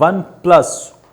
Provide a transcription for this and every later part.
1+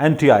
NTI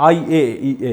IAEA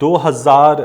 2000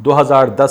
2010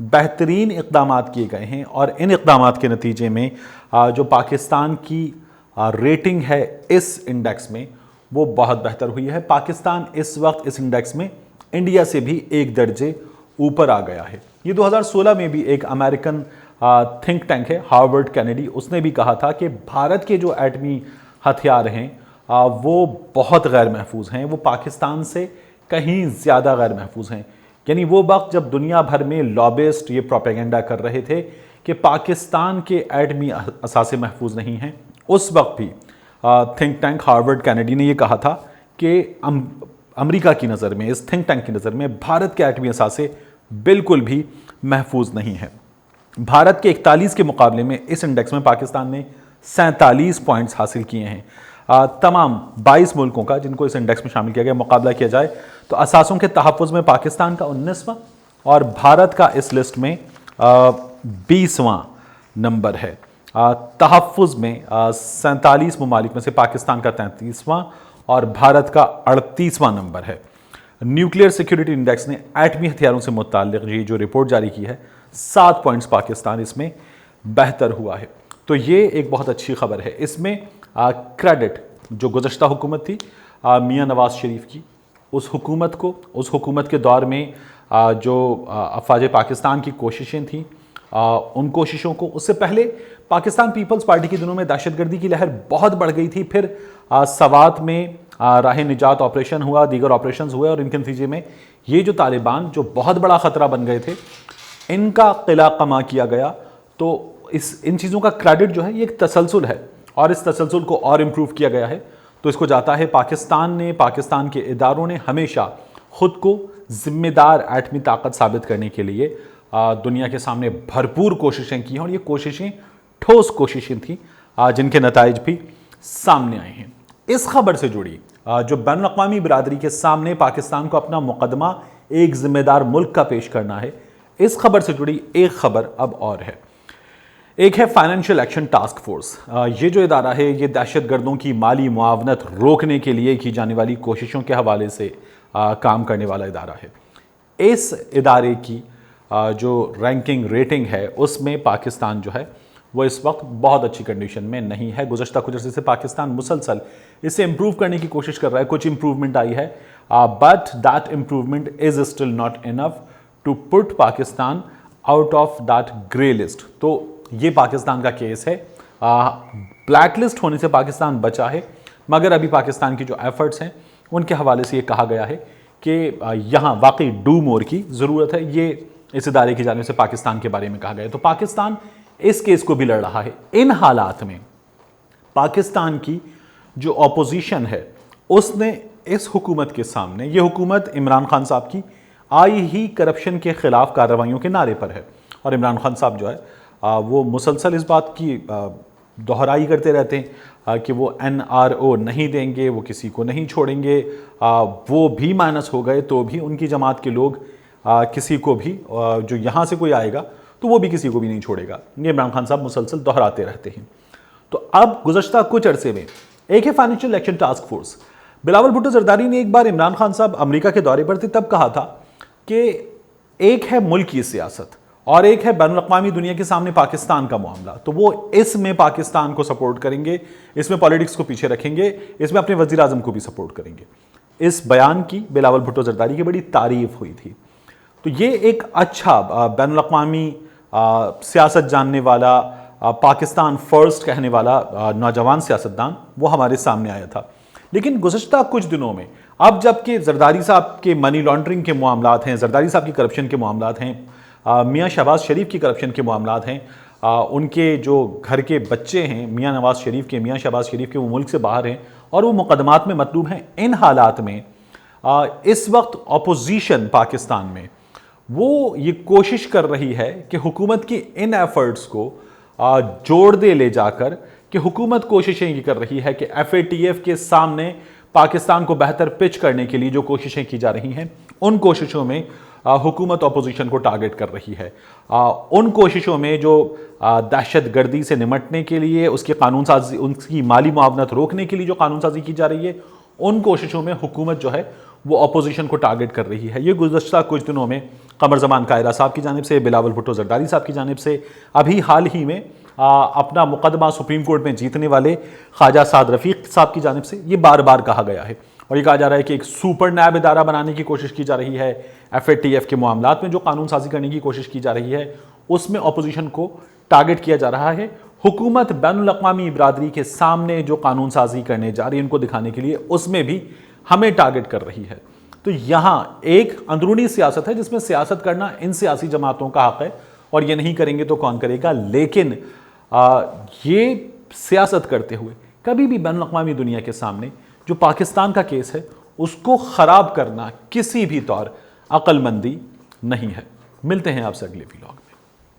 بہترین اقدامات کیے گئے ہیں اور ان اقدامات کے نتیجے میں جو پاکستان کی ریٹنگ ہے اس انڈیکس میں وہ بہت بہتر ہوئی ہے۔ پاکستان اس وقت اس انڈیکس میں انڈیا سے بھی ایک درجے اوپر آ گیا ہے۔ یہ 2016 میں بھی ایک امریکن تھنک ٹینک ہے ہارورڈ کینیڈی، اس نے بھی کہا تھا کہ بھارت کے جو ایٹمی ہتھیار ہیں وہ بہت غیر محفوظ ہیں، وہ پاکستان سے کہیں زیادہ غیر محفوظ ہیں۔ یعنی وہ وقت جب دنیا بھر میں لابسٹ یہ پروپیگنڈا کر رہے تھے کہ پاکستان کے ایٹمی اثاثے محفوظ نہیں ہیں، اس وقت بھی تھنک ٹینک ہارورڈ کینیڈی نے یہ کہا تھا کہ امریکہ کی نظر میں، اس تھنک ٹینک کی نظر میں بھارت کے ایٹمی اثاثے بالکل بھی محفوظ نہیں ہیں۔ بھارت کے 41 کے مقابلے میں اس انڈیکس میں پاکستان نے 47 پوائنٹس حاصل کیے ہیں۔ تمام 22 ملکوں کا جن کو اس انڈیکس میں شامل کیا گیا مقابلہ کیا جائے تو اثاثوں کے تحفظ میں پاکستان کا 19واں اور بھارت کا اس لسٹ میں 20واں نمبر ہے۔ تحفظ میں 47 ممالک میں سے پاکستان کا 33واں اور بھارت کا 38واں نمبر ہے۔ نیوکلیئر سیکیورٹی انڈیکس نے ایٹمی ہتھیاروں سے متعلق یہ جو رپورٹ جاری کی ہے 7 پوائنٹس پاکستان اس میں بہتر ہوا ہے۔ تو یہ ایک بہت اچھی خبر ہے۔ اس میں کریڈٹ جو گزشتہ حکومت تھی میاں نواز شریف کی، اس حکومت کے دور میں جو افواج پاکستان کی کوششیں تھیں ان کوششوں کو، اس سے پہلے پاکستان پیپلز پارٹی کے دنوں میں دہشت گردی کی لہر بہت بڑھ گئی تھی، پھر سوات میں راہ نجات آپریشن ہوا، دیگر آپریشنز ہوئے اور ان کے نتیجے میں یہ جو طالبان جو بہت بڑا خطرہ بن گئے تھے ان کا قلع قمع کیا گیا۔ تو ان چیزوں کا کریڈٹ جو ہے یہ ایک تسلسل ہے اور اس تسلسل کو اور امپروو کیا گیا ہے، تو اس کو جاتا ہے پاکستان کے اداروں نے ہمیشہ خود کو ذمہ دار ایٹمی طاقت ثابت کرنے کے لیے دنیا کے سامنے بھرپور کوششیں کی ہیں اور یہ کوششیں ٹھوس کوششیں تھیں جن کے نتائج بھی سامنے آئے ہیں۔ اس خبر سے جڑی جو بین الاقوامی برادری کے سامنے پاکستان کو اپنا مقدمہ ایک ذمہ دار ملک کا پیش کرنا ہے، اس خبر سے جڑی ایک خبر اب اور ہے۔ ایک ہے فائنینشیل ایکشن ٹاسک فورس۔ یہ جو ادارہ ہے یہ دہشت گردوں کی مالی معاونت روکنے کے لیے کی جانے والی کوششوں کے حوالے سے کام کرنے والا ادارہ ہے۔ اس ادارے کی جو رینکنگ ریٹنگ ہے اس میں پاکستان جو ہے وہ اس وقت بہت اچھی کنڈیشن میں نہیں ہے۔ گزشتہ کچھ عرصے سے پاکستان مسلسل اسے امپروو کرنے کی کوشش کر رہا ہے، کچھ امپروومنٹ آئی ہے، but that improvement is still not enough to put Pakistan out of that grey list. تو یہ پاکستان کا کیس ہے، بلیک لسٹ ہونے سے پاکستان بچا ہے، مگر ابھی پاکستان کی جو ایفرٹس ہیں ان کے حوالے سے یہ کہا گیا ہے کہ یہاں واقعی ڈو مور کی ضرورت ہے۔ یہ اس ادارے کی جانب سے پاکستان کے بارے میں کہا گیا ہے۔ تو پاکستان اس کیس کو بھی لڑ رہا ہے۔ ان حالات میں پاکستان کی جو اپوزیشن ہے اس نے اس حکومت کے سامنے، یہ حکومت عمران خان صاحب کی آئی ہی کرپشن کے خلاف کارروائیوں کے نعرے پر ہے، اور عمران خان صاحب جو ہے وہ مسلسل اس بات کی دہرائی کرتے رہتے ہیں کہ وہ NRO نہیں دیں گے، وہ کسی کو نہیں چھوڑیں گے، وہ بھی مائنس ہو گئے تو بھی ان کی جماعت کے لوگ کسی کو بھی جو یہاں سے کوئی آئے گا تو وہ بھی کسی کو بھی نہیں چھوڑے گا، یہ عمران خان صاحب مسلسل دہراتے رہتے ہیں۔ تو اب گزشتہ کچھ عرصے میں ایک ہے financial action task force. Bilawal Bhutto Zardari نے ایک بار عمران خان صاحب امریکہ کے دورے پر تھے تب کہا تھا کہ ایک ہے ملکی سیاست اور ایک ہے بین الاقوامی دنیا کے سامنے پاکستان کا معاملہ، تو وہ اس میں پاکستان کو سپورٹ کریں گے، اس میں پالیٹکس کو پیچھے رکھیں گے، اس میں اپنے وزیر اعظم کو بھی سپورٹ کریں گے۔ اس بیان کی بلاول بھٹو زرداری کی بڑی تعریف ہوئی تھی۔ تو یہ ایک اچھا بین الاقوامی سیاست جاننے والا، پاکستان فرسٹ کہنے والا نوجوان سیاستدان وہ ہمارے سامنے آیا تھا۔ لیکن گزشتہ کچھ دنوں میں اب جب کہ زرداری صاحب کے منی لانڈرنگ کے معاملات ہیں، زرداری صاحب کی کرپشن کے معاملات ہیں، میاں شہباز شریف کی کرپشن کے معاملات ہیں، ان کے جو گھر کے بچے ہیں میاں نواز شریف کے، میاں شہباز شریف کے، وہ ملک سے باہر ہیں اور وہ مقدمات میں مطلوب ہیں۔ ان حالات میں اس وقت اپوزیشن پاکستان میں وہ یہ کوشش کر رہی ہے کہ حکومت کی ان ایفرٹس کو جوڑ دے لے جا کر، کہ حکومت کوششیں یہ کر رہی ہے کہ FATF کے سامنے پاکستان کو بہتر پچ کرنے کے لیے جو کوششیں کی جا رہی ہیں ان کوششوں میں حکومت اپوزیشن کو ٹارگٹ کر رہی ہے۔ ان کوششوں میں جو دہشت گردی سے نمٹنے کے لیے اس کی قانون سازی، ان کی مالی معاونت روکنے کے لیے جو قانون سازی کی جا رہی ہے، ان کوششوں میں حکومت جو ہے وہ اپوزیشن کو ٹارگٹ کر رہی ہے۔ یہ گزشتہ کچھ دنوں میں قمر زمان قاہرہ صاحب کی جانب سے، بلاول بھٹو زرداری صاحب کی جانب سے، ابھی حال ہی میں اپنا مقدمہ سپریم کورٹ میں جیتنے والے خواجہ سعد رفیق صاحب کی جانب سے یہ بار بار کہا گیا ہے، اور یہ کہا جا رہا ہے کہ ایک سپر نیب ادارہ بنانے کی کوشش کی جا رہی ہے۔ ایف اے ٹی ایف کے معاملات میں جو قانون سازی کرنے کی کوشش کی جا رہی ہے اس میں اپوزیشن کو ٹارگٹ کیا جا رہا ہے۔ حکومت بین الاقوامی برادری کے سامنے جو قانون سازی کرنے جا رہی ہے ان کو دکھانے کے لیے اس میں بھی ہمیں ٹارگٹ کر رہی ہے۔ تو یہاں ایک اندرونی سیاست ہے جس میں سیاست کرنا ان سیاسی جماعتوں کا حق ہے، اور یہ نہیں کریں گے تو کون کرے گا، لیکن یہ سیاست کرتے ہوئے کبھی بھی بین الاقوامی دنیا کے سامنے جو پاکستان کا کیس ہے اس کو خراب کرنا کسی بھی طور عقل مندی نہیں ہے۔ ملتے ہیں آپ سے اگلے ویلاگ۔